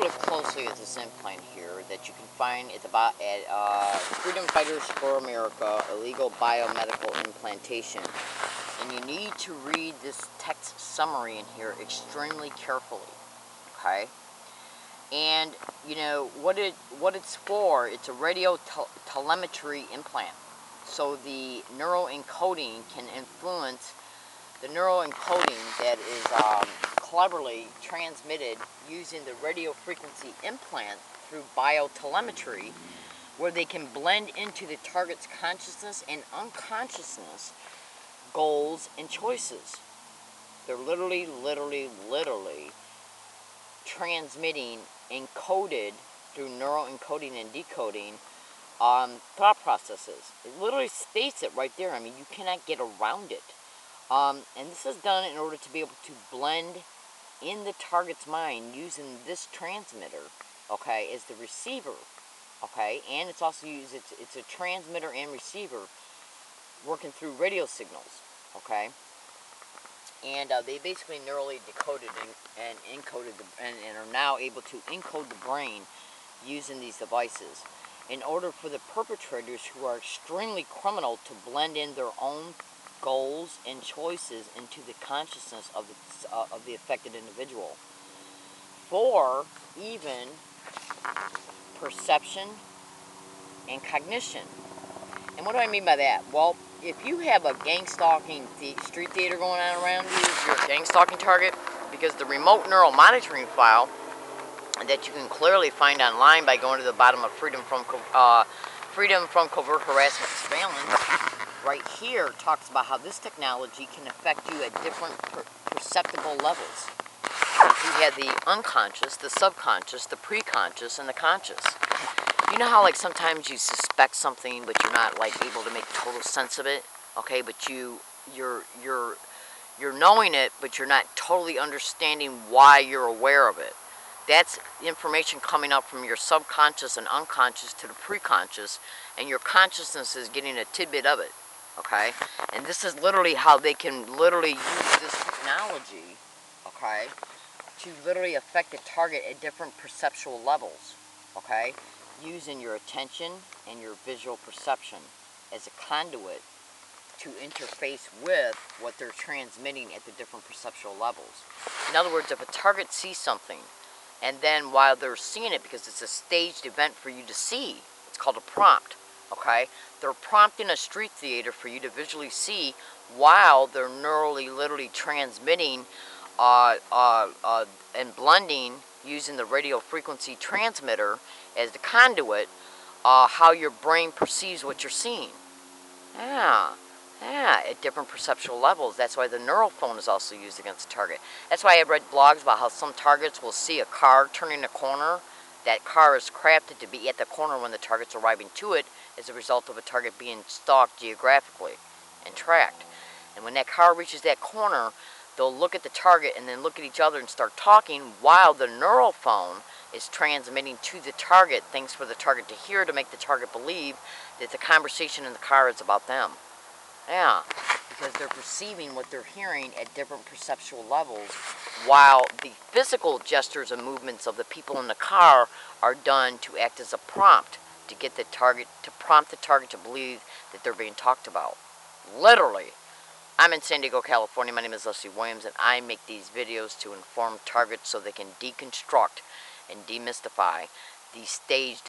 look closely at this implant here that you can find at Freedom Fighters for America, illegal biomedical implantation. And you need to read this text summary in here extremely carefully, okay? And you know what it's for. It's a radio telemetry implant. So the neuroencoding can influence the neuroencoding that is cleverly transmitted using the radio frequency implant through biotelemetry, where they can blend into the target's consciousness and unconsciousness, goals and choices. They're literally transmitting encoded through neuroencoding and decoding thought processes. It literally states it right there. I mean, you cannot get around it. And this is done in order to be able to blend in the target's mind using this transmitter, okay, as the receiver, okay, and it's also used, it's a transmitter and receiver working through radio signals, okay, and they basically neurally decoded and encoded and are now able to encode the brain using these devices in order for the perpetrators who are extremely criminal to blend in their own goals and choices into the consciousness of the affected individual, for even perception and cognition. And what do I mean by that? Well, if you have a gang-stalking street theater going on around you, you're a gang-stalking target, because the remote neural monitoring file that you can clearly find online by going to the bottom of Freedom from Covert Harassment Surveillance, right here talks about how this technology can affect you at different perceptible levels. You have the unconscious, the subconscious, the preconscious, and the conscious. You know how like sometimes you suspect something, but you're not like able to make total sense of it, okay? But you're knowing it, but you're not totally understanding why you're aware of it. That's information coming up from your subconscious and unconscious to the preconscious, and your consciousness is getting a tidbit of it. Okay, and this is literally how they can literally use this technology, okay, to literally affect the target at different perceptual levels, okay, using your attention and your visual perception as a conduit to interface with what they're transmitting at the different perceptual levels. In other words, if a target sees something, and then while they're seeing it, because it's a staged event for you to see, it's called a prompt, okay? They're prompting a street theater for you to visually see while they're literally transmitting and blending using the radio frequency transmitter as the conduit, how your brain perceives what you're seeing. Yeah, at different perceptual levels. That's why the neural phone is also used against the target. That's why I read blogs about how some targets will see a car turning a corner. That car is crafted to be at the corner when the target's arriving to it as a result of a target being stalked geographically and tracked. And when that car reaches that corner, they'll look at the target and then look at each other and start talking while the neural phone is transmitting to the target things for the target to hear to make the target believe that the conversation in the car is about them. Yeah, because they're perceiving what they're hearing at different perceptual levels, while the physical gestures and movements of the people in the car are done to act as a prompt to get the target, to prompt the target to believe that they're being talked about. Literally. I'm in San Diego, California. My name is Leslie Williams, and I make these videos to inform targets so they can deconstruct and demystify these staged